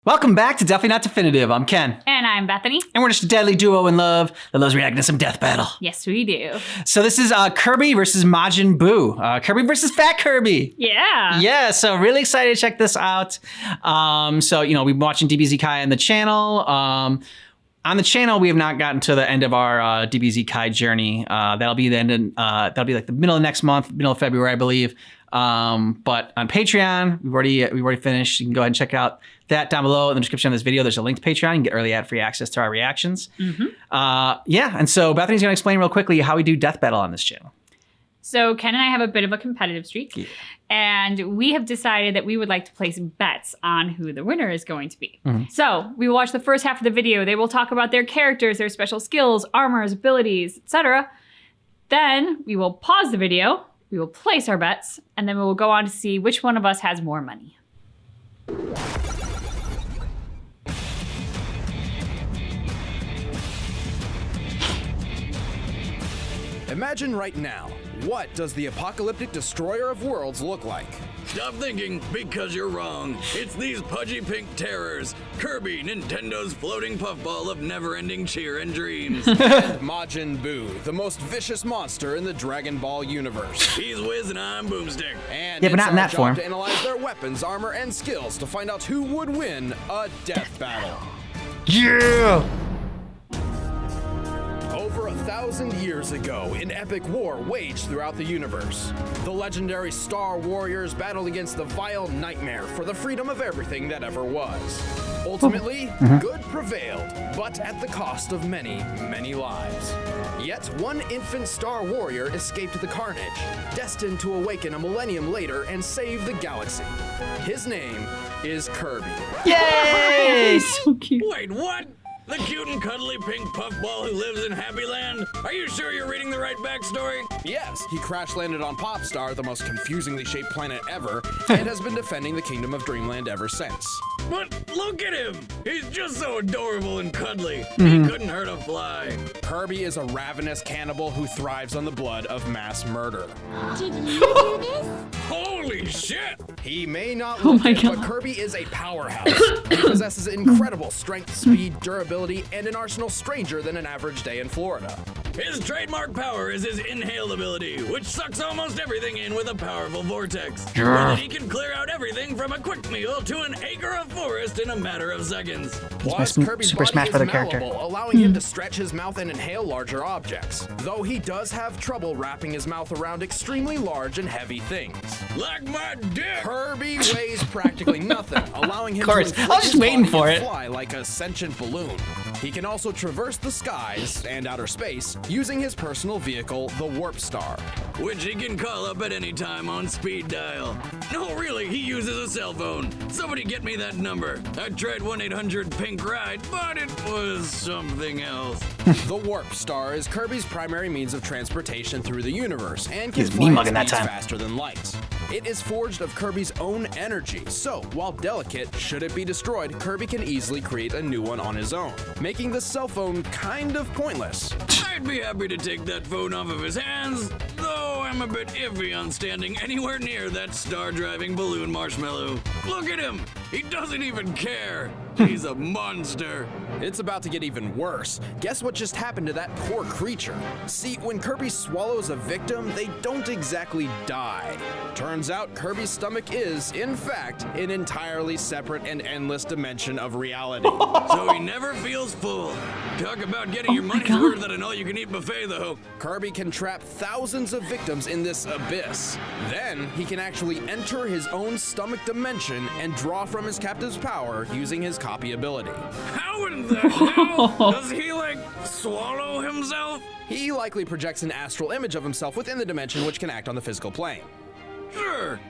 Welcome back to Definitely Not Definitive. I'm Ken. And I'm Bethany. And we're just a deadly duo in love that loves reacting to some death battle. Yes, we do. So this is Kirby versus Majin Buu. Kirby versus Fat Kirby. Yeah. Yeah, so really excited to check this out. We've been watching DBZ Kai on the channel. On the channel, we have not gotten to the end of our DBZ Kai journey. That'll be the end. That'll be like the middle of next month, middle of February, I believe. But on Patreon, we've already finished. You can go ahead and check out that down below in the description of this video. There's a link to Patreon. You can get early ad-free access to our reactions. And so Bethany's gonna explain real quickly how we do death battle on this channel. So Ken and I have a bit of a competitive streak, and we have decided that we would like to place bets on who the winner is going to be. So we will watch the first half of the video. They will talk about their characters, their special skills, armors, abilities, etc. Then we will pause the video, we will place our bets, and then we will go on to see which one of us has more money. Imagine right now, what does the apocalyptic destroyer of worlds look like? Stop thinking, because you're wrong. It's these pudgy pink terrors. Kirby, Nintendo's floating puffball of never-ending cheer and dreams. And Majin Buu, the most vicious monster in the Dragon Ball universe. He's Wiz and I'm Boomstick. And Yeah, but not in it's our that job form. to analyze their weapons, armor, and skills to find out who would win a death battle. Yeah! Over 1,000 years ago, an epic war waged throughout the universe. The legendary Star Warriors battled against the vile nightmare for the freedom of everything that ever was. Ultimately, good prevailed, but at the cost of many, many lives. Yet one infant Star Warrior escaped the carnage, destined to awaken a millennium later and save the galaxy. His name is Kirby. Yay! So cute. Wait, what? The cute and cuddly pink puffball who lives in Happy Land? Are you sure you're reading the right backstory? Yes, he crash landed on Popstar, the most confusingly shaped planet ever, and has been defending the Kingdom of Dreamland ever since. But look at him! He's just so adorable and cuddly. He couldn't hurt a fly. Kirby is a ravenous cannibal who thrives on the blood of mass murder. Did you do this? Holy shit! He may not Oh look my it, but God. Kirby is a powerhouse. He possesses incredible strength, speed, durability, and an arsenal stranger than an average day in Florida. His trademark power is his inhale ability, which sucks almost everything in with a powerful vortex. With it, he can clear out everything from a quick meal to an acre of forest in a matter of seconds. Plus, my Kirby's Super body Smash is Brother character. malleable, allowing him to stretch his mouth and inhale larger objects. Though he does have trouble wrapping his mouth around extremely large and heavy things. Like my dick! Kirby weighs practically nothing, allowing him Of course. to I inflate was just his waiting body for and it. fly like a sentient balloon. He can also traverse the skies and outer space using his personal vehicle, the Warp Star. Which he can call up at any time on speed dial. No, really, he uses a cell phone. Somebody get me that number. I tried 1-800-PINK-RIDE, but it was something else. The Warp Star is Kirby's primary means of transportation through the universe and can He's fly at mean-mugging that speeds time. faster than light. It is forged of Kirby's own energy, so while delicate, should it be destroyed, Kirby can easily create a new one on his own, making the cell phone kind of pointless. I'd be happy to take that phone off of his hands, though I'm a bit iffy on standing anywhere near that star-driving balloon marshmallow. Look at him! He doesn't even care! He's a monster! It's about to get even worse. Guess what just happened to that poor creature? See, when Kirby swallows a victim, they don't exactly die. Turns out Kirby's stomach is, in fact, an entirely separate and endless dimension of reality. So he never feels full. Talk about getting your money's worth at an all-you-can-eat buffet, though. Kirby can trap thousands of victims in this abyss. Then, he can actually enter his own stomach dimension and draw from his captive's power using his copy ability. How in the hell does he, swallow himself? He likely projects an astral image of himself within the dimension which can act on the physical plane. Sure.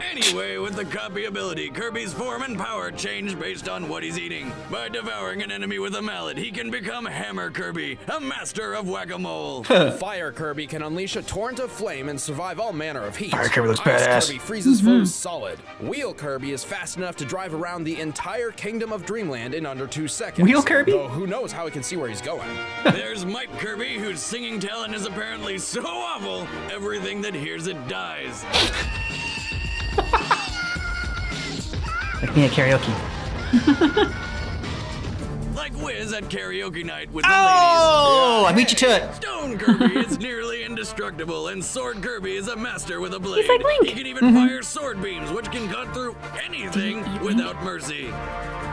Anyway, with the copy ability, Kirby's form and power change based on what he's eating. By devouring an enemy with a mallet, he can become Hammer Kirby, a master of whack-a-mole. Fire Kirby can unleash a torrent of flame and survive all manner of heat. Fire Kirby looks Ice badass. Kirby freezes foes solid. Wheel Kirby is fast enough to drive around the entire Kingdom of Dreamland in under 2 seconds. Wheel Kirby? Though who knows how he can see where he's going. There's Mike Kirby, whose singing talent is apparently so awful, everything that hears it dies. Like me at karaoke. Like Wiz at karaoke night with the Oh, I beat you to it. ladies. Stone Kirby is nearly indestructible, and Sword Kirby is a master with a blade. He's like Link. He can even fire sword beams, which can cut through anything without mercy.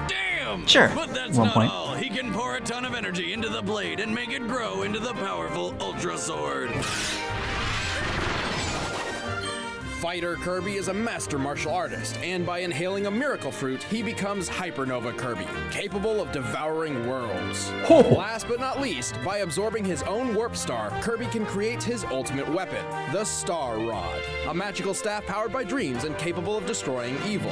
Damn! Sure, But that's one not point. all. He can pour a ton of energy into the blade and make it grow into the powerful Ultra Sword. Fighter Kirby is a master martial artist, and by inhaling a miracle fruit, he becomes Hypernova Kirby, capable of devouring worlds. Last but not least, by absorbing his own warp star, Kirby can create his ultimate weapon, the Star Rod, a magical staff powered by dreams and capable of destroying evil.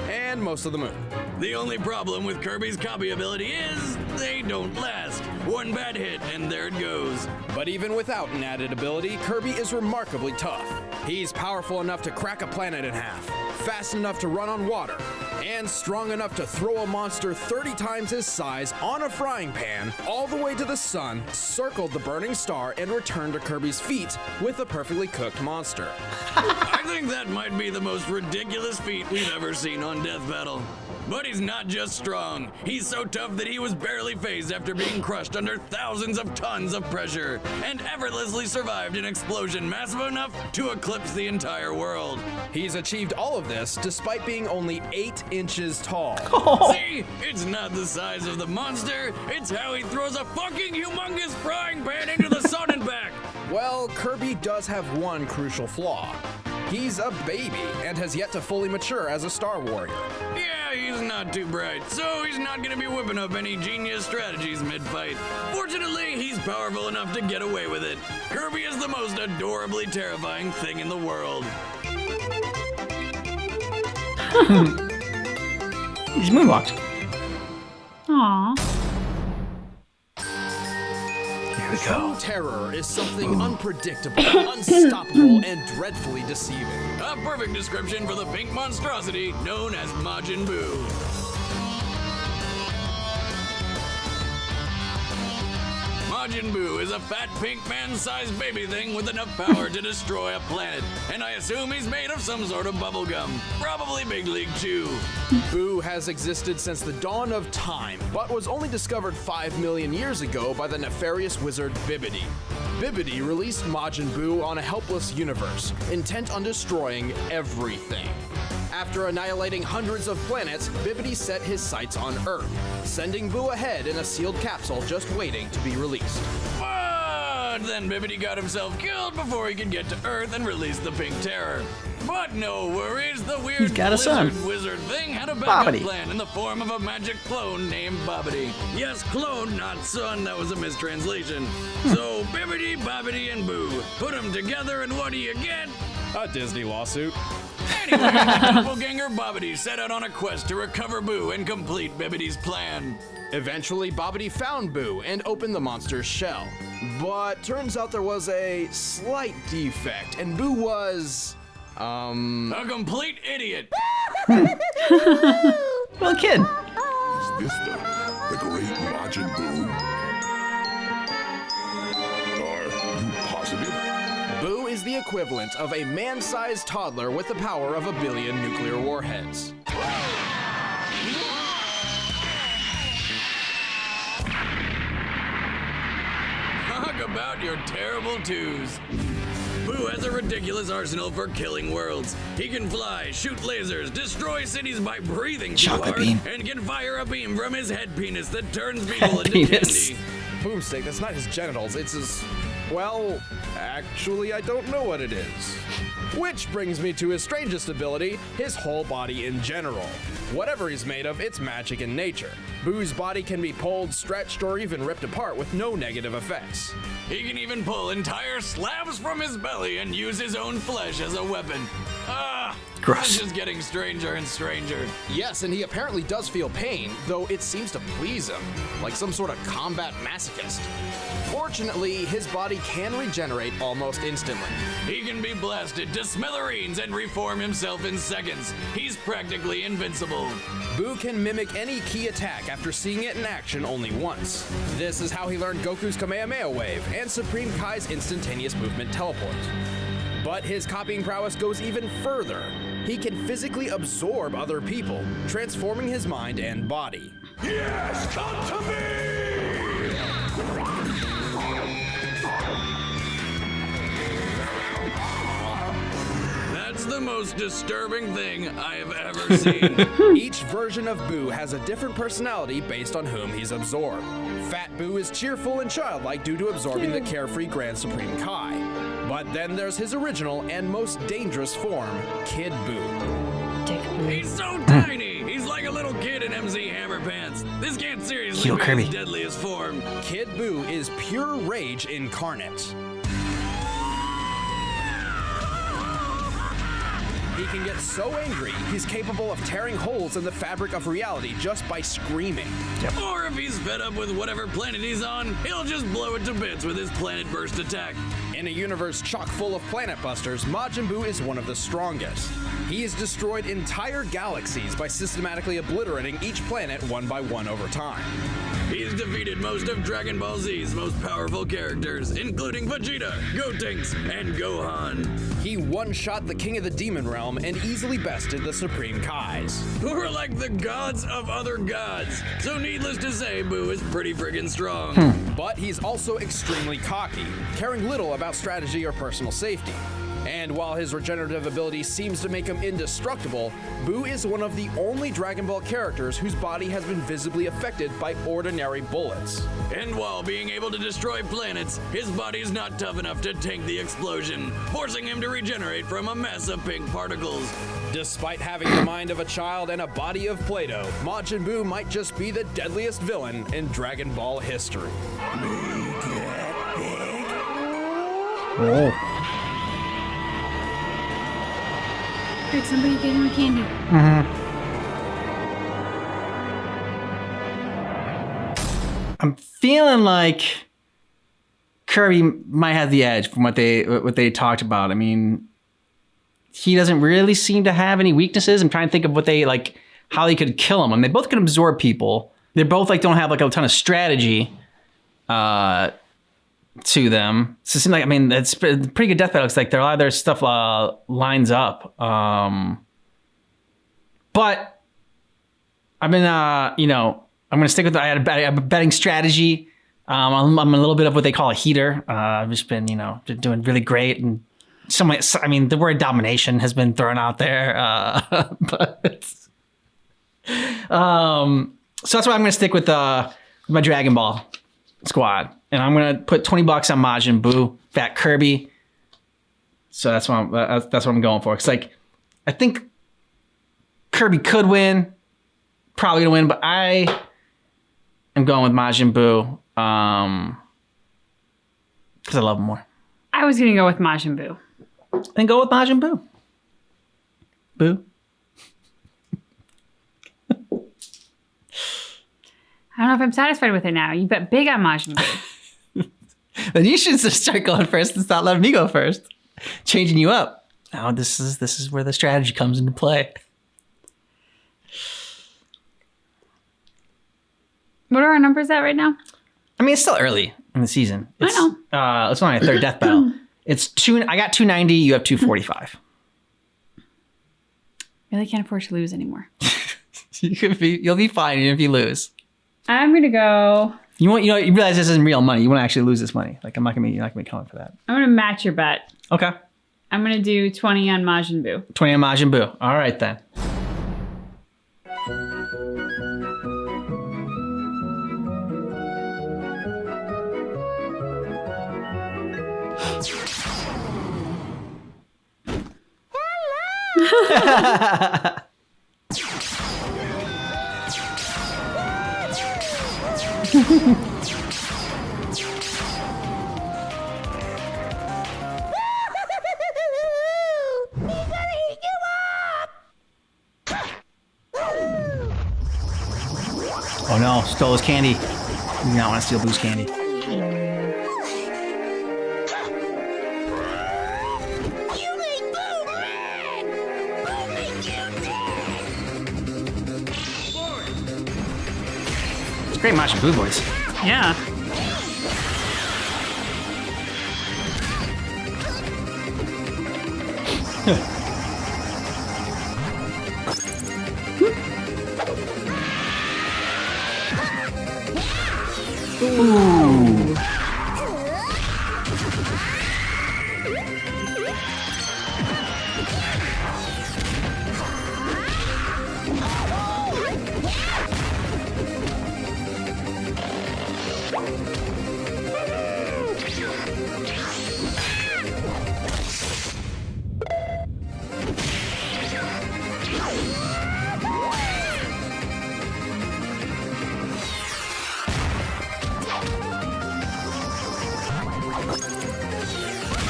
And most of the moon. The only problem with Kirby's copy ability is they don't last. One bad hit and there it goes. But even without an added ability, Kirby is remarkably tough. He's powerful enough to crack a planet in half, fast enough to run on water, and strong enough to throw a monster 30 times his size on a frying pan all the way to the sun, circle the burning star, and return to Kirby's feet with a perfectly cooked monster. I think that might be the most ridiculous feat we've ever seen on Death Battle. But he's not just strong. He's so tough that he was barely phased after being crushed under thousands of tons of pressure and effortlessly survived an explosion massive enough to eclipse the entire world. He's achieved all of this despite being only 8 inches tall. See, it's not the size of the monster, it's how he throws a fucking humongous frying pan into the sun and back. Well, Kirby does have one crucial flaw. He's a baby and has yet to fully mature as a Star Warrior. Yeah, he's not too bright, so he's not gonna be whipping up any genius strategies mid-fight. Fortunately, he's powerful enough to get away with it. Kirby is the most adorably terrifying thing in the world. He's moonwalked. Aw. Here we True terror is something unpredictable, unstoppable, and dreadfully deceiving. A perfect description for the pink monstrosity known as Majin Buu. Majin Buu is a fat pink man-sized baby thing with enough power to destroy a planet, and I assume he's made of some sort of bubblegum, probably Big League Chew. Buu has existed since the dawn of time, but was only discovered 5 million years ago by the nefarious wizard Bibbidi. Bibbidi released Majin Buu on a helpless universe, intent on destroying everything. After annihilating hundreds of planets, Bibbidi set his sights on Earth, sending Buu ahead in a sealed capsule just waiting to be released. But then Bibbidi got himself killed before he could get to Earth and release the Pink Terror. But no worries, the weird He's got a son. wizard thing had a backup Bobbidi. plan in the form of a magic clone named Bobbidi. Yes, clone, not son, that was a mistranslation. So Bibbidi, Bobbidi, and Boo, put them together and what do you get? A Disney lawsuit. Anyway, the doppelganger Bobbidi set out on a quest to recover Boo and complete Bibbidi's plan. Eventually, Bobbidi found Buu and opened the monster's shell. But turns out there was a slight defect, and Buu was, A complete idiot. Well, kid. Is this the great Majin Buu? Are you positive? Buu is the equivalent of a man-sized toddler with the power of 1 billion nuclear warheads. Talk about your terrible twos. Boo has a ridiculous arsenal for killing worlds. He can fly, shoot lasers, destroy cities by breathing too Chocolate hard, beam. and can fire a beam from his head penis that turns people into Penis. candy. Boomstick, that's not his genitals, it's his... Well, actually, I don't know what it is. Which brings me to his strangest ability, his whole body in general. Whatever he's made of, it's magic in nature. Boo's body can be pulled, stretched, or even ripped apart with no negative effects. He can even pull entire slabs from his belly and use his own flesh as a weapon. Ah, Gross. It's just getting stranger and stranger. Yes, and he apparently does feel pain, though it seems to please him, like some sort of combat masochist. Fortunately, his body can regenerate almost instantly. He can be blasted to smithereens and reform himself in seconds. He's practically invincible. Buu can mimic any key attack after seeing it in action only once. This is how he learned Goku's Kamehameha Wave and Supreme Kai's instantaneous movement teleport. But his copying prowess goes even further. He can physically absorb other people, transforming his mind and body. Yes, come to me! That's the most disturbing thing I have ever seen. Each version of Boo has a different personality based on whom he's absorbed. Fat Boo is cheerful and childlike due to absorbing the carefree Grand Supreme Kai. But then there's his original and most dangerous form, Kid Boo. He's so tiny. He's like a little kid in MC Hammer Pants. This can't seriously Kill be Kirby. his deadliest form. Kid Boo is pure rage incarnate. He can get so angry, he's capable of tearing holes in the fabric of reality just by screaming. Or if he's fed up with whatever planet he's on, he'll just blow it to bits with his planet burst attack. In a universe chock full of planet busters, Majin Buu is one of the strongest. He has destroyed entire galaxies by systematically obliterating each planet one by one over time. He's defeated most of Dragon Ball Z's most powerful characters, including Vegeta, Gotenks, and Gohan. He one-shot the King of the Demon Realm and easily bested the Supreme Kais. Who are like the gods of other gods. So needless to say, Boo is pretty friggin' strong. But he's also extremely cocky, caring little about strategy or personal safety. And while his regenerative ability seems to make him indestructible, Boo is one of the only Dragon Ball characters whose body has been visibly affected by ordinary bullets. And while being able to destroy planets, his body's not tough enough to tank the explosion, forcing him to regenerate from a mess of pink particles. Despite having the mind of a child and a body of Play-Doh, Majin Buu might just be the deadliest villain in Dragon Ball history. Oh. Heard somebody get him a candy. I'm feeling like Kirby might have the edge from what they talked about. I mean, he doesn't really seem to have any weaknesses. I'm trying to think of what how they could kill him. I mean, they both can absorb people. They both don't have a ton of strategy to them. So it seems like, I mean, it's a pretty good death battle. It's like a lot of their stuff lines up. But I've been, I'm going to stick with I had a betting strategy. I'm a little bit of what they call a heater. I've just been, doing really great. And the word domination has been thrown out there. But so that's why I'm going to stick with my Dragon Ball squad. And I'm going to put $20 on Majin Buu, Fat Kirby. So that's what I'm going for. It's like, I think Kirby could win, probably gonna win, but I am going with Majin Buu because I love him more. I was gonna go with Majin Buu. Then go with Majin Buu. Boo. I don't know if I'm satisfied with it now. You bet big on Majin Buu. Then you should just start going first and stop letting me go first. Changing you up. Now this is where the strategy comes into play. What are our numbers at right now? I mean, it's still early in the season. I know. It's only a third death battle. I got 290. You have 245. Really can't afford to lose anymore. You'll be fine even if you lose. I'm gonna go. You realize this isn't real money. You want to actually lose this money. Like, you're not gonna be coming for that. I'm gonna match your bet. Okay. I'm gonna do 20 on Majin Buu. 20 on Majin Buu. All right then. Oh no, stole his candy. You do not want to steal Boo's candy. You make Boo mad! Boo make you dead! It's great Majin Buu voice. Yeah. Ooh.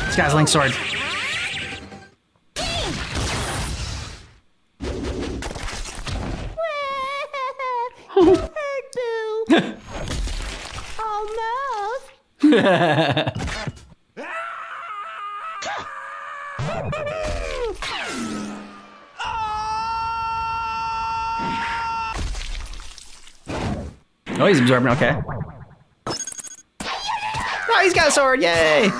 This guy's Link sword. Almost. Oh, he's absorbing. Okay. Oh, he's got a sword. Yay!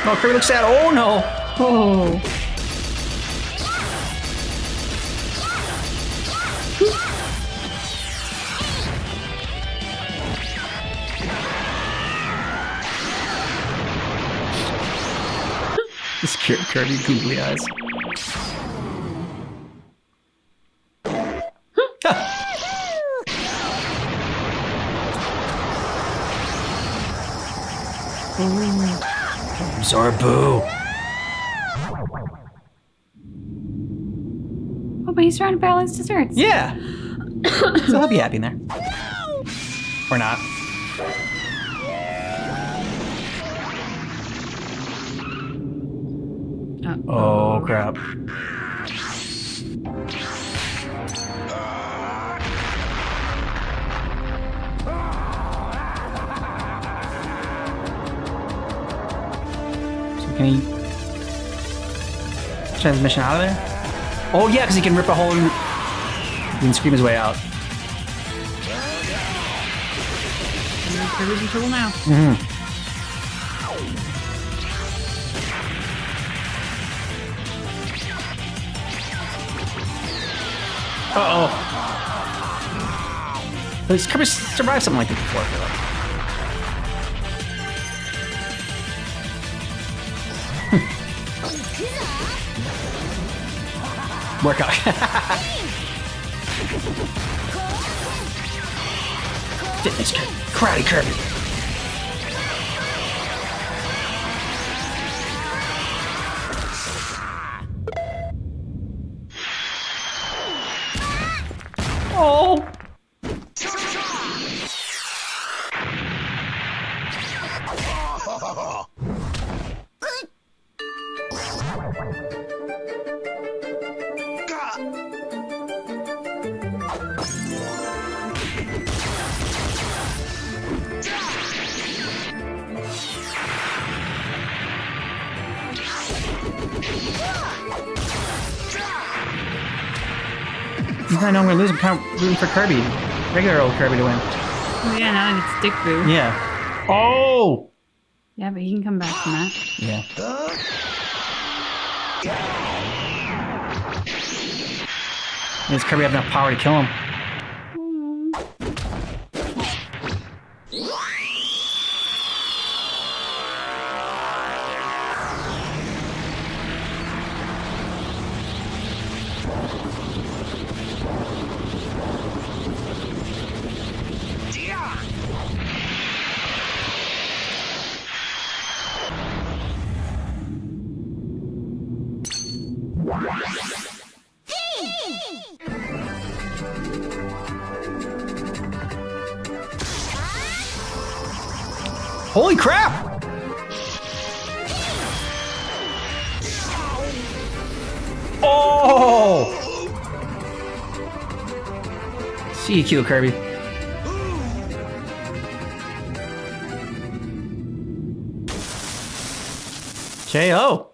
Oh, Kirby looks sad. Oh no. Oh. This Kirby googly eyes. Absorb Boo. Oh, but he's surrounded by all his desserts. Yeah. So he'll be happy in there. Or not. Oh crap. So can he transmission out of there? Oh yeah, because he can rip a hole in, he can scream his way out. Kirby's in trouble now. Mm-hmm. Uh-oh. At least Kirby survived something like this before, I feel like. Workout. Fitness Kirby. Karate Kirby. Oh. I know I'm gonna lose. I'm kind of rooting for Kirby, regular old Kirby, to win. Oh yeah, now that it's Dick Boo. Yeah. Oh. Yeah, but he can come back from that. Yeah. Does Kirby have enough power to kill him? Holy crap! Oh! See you, cute Kirby. KO.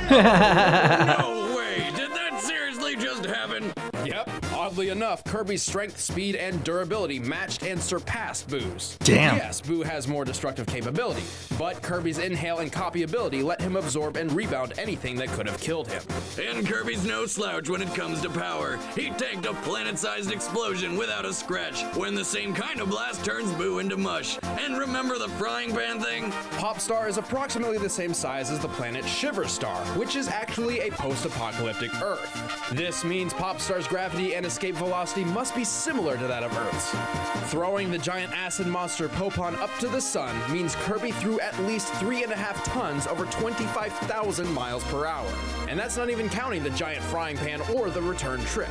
No way! Did that seriously just happen? Yep, oddly enough, Kirby's strength, speed, and durability matched and surpassed Boo's. Damn. Yes, Boo has more destructive capability, but Kirby's inhale and copy ability let him absorb and rebound anything that could have killed him. And Kirby's no slouch when it comes to power. He tanked a planet-sized explosion without a scratch when the same kind of blast turns Boo into mush. And remember the frying pan thing? Popstar is approximately the same size as the planet Shiver Star, which is actually a post-apocalyptic Earth. This means Popstar's gravity and escape velocity must be similar to that of Earth's. Throwing the giant acid monster Popon up to the sun means Kirby threw at least 3.5 tons over 25,000 miles per hour. And that's not even counting the giant frying pan or the return trip.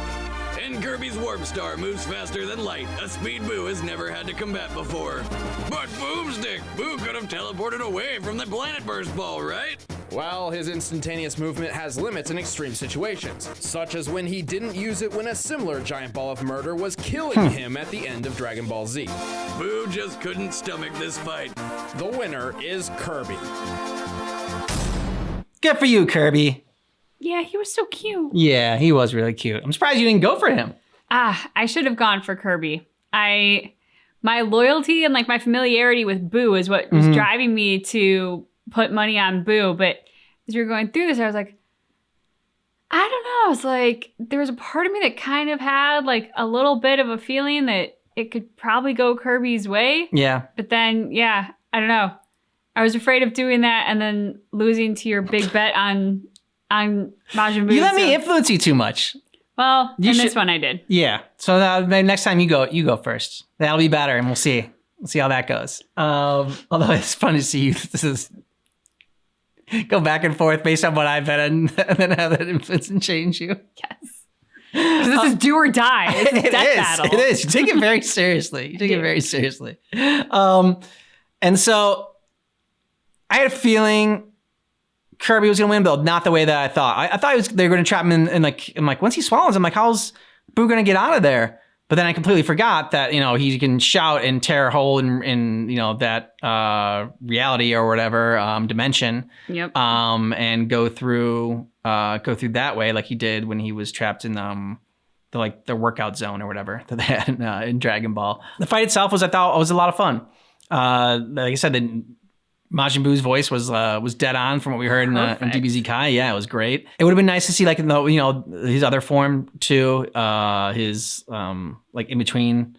And Kirby's Warp Star moves faster than light, a speed Boo has never had to combat before. But Boomstick, Boo could have teleported away from the Planet Burst Ball, right? Well, his instantaneous movement has limits in extreme situations, such as when he didn't use it when a similar giant ball of murder was killing him at the end of Dragon Ball Z. Boo just couldn't stomach this fight. The winner is Kirby. Good for you, Kirby. Yeah, he was so cute. Yeah, he was really cute. I'm surprised you didn't go for him. I should have gone for Kirby. My loyalty and like my familiarity with Boo is what was driving me to put money on Boo. But as we were going through this, I was like, I don't know. I was like, there was a part of me that kind of had like a little bit of a feeling that it could probably go Kirby's way. Yeah. But then, yeah, I don't know. I was afraid of doing that and then losing to your big bet on Majin Buu. You let me influence you too much. Well, You in this should- one I did. Yeah. So next time you go first. That'll be better, and we'll see. We'll see how that goes. Although it's fun to see you go back and forth based on what I bet and then how that influence and change you. Yes. 'Cause this is do or die. It's a death battle. It is. You take it very seriously. You take it very seriously. And so I had a feeling Kirby was going to win, but not the way that I thought. I thought they were going to trap him in like, I'm like, once he swallows, I'm like, how's Boo going to get out of there? But then I completely forgot that, he can shout and tear a hole in that reality or whatever dimension. Yep. And go through that way like he did when he was trapped in the workout zone or whatever that they had in Dragon Ball. The fight itself was a lot of fun. Like I said, Majin Buu's voice was dead on from what we heard in DBZ Kai. Yeah, it was great. It would have been nice to see like his other form too, his like in between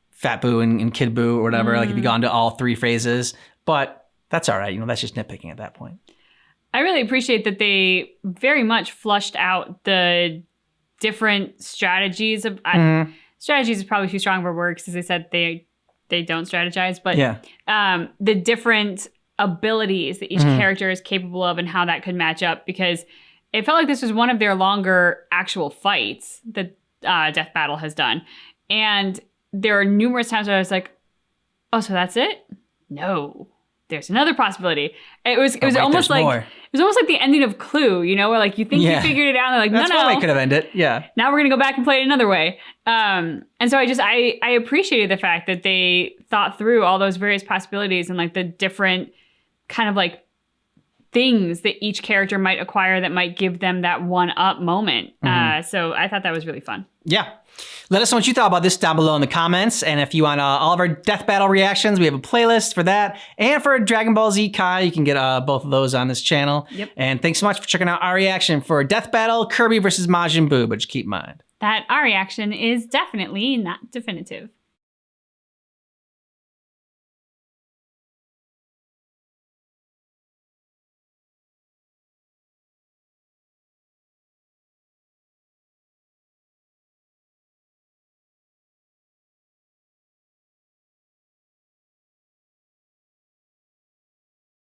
Fat Buu and Kid Buu or whatever. Like if you gone to all three phases, but that's all right. That's just nitpicking at that point. I really appreciate that they very much flushed out the different strategies of strategies is probably too strong of a word because as I said they don't strategize, but the different abilities that each character is capable of and how that could match up, because it felt like this was one of their longer actual fights that Death Battle has done. And there are numerous times where I was like, oh, so that's it? No. There's another possibility. It was almost like more. it was almost like the ending of Clue, where like you think you figured it out, and they're like, That's no. one way could have ended. Yeah. Now we're gonna go back and play it another way. And so I appreciated the fact that they thought through all those various possibilities and like the different kind of like things that each character might acquire that might give them that one up moment. So I thought that was really fun. Yeah. Let us know what you thought about this down below in the comments. And if you want all of our Death Battle reactions, we have a playlist for that. And for Dragon Ball Z Kai, you can get both of those on this channel. Yep. And thanks so much for checking out our reaction for Death Battle Kirby versus Majin Buu. But just keep in mind That our reaction is definitely not definitive.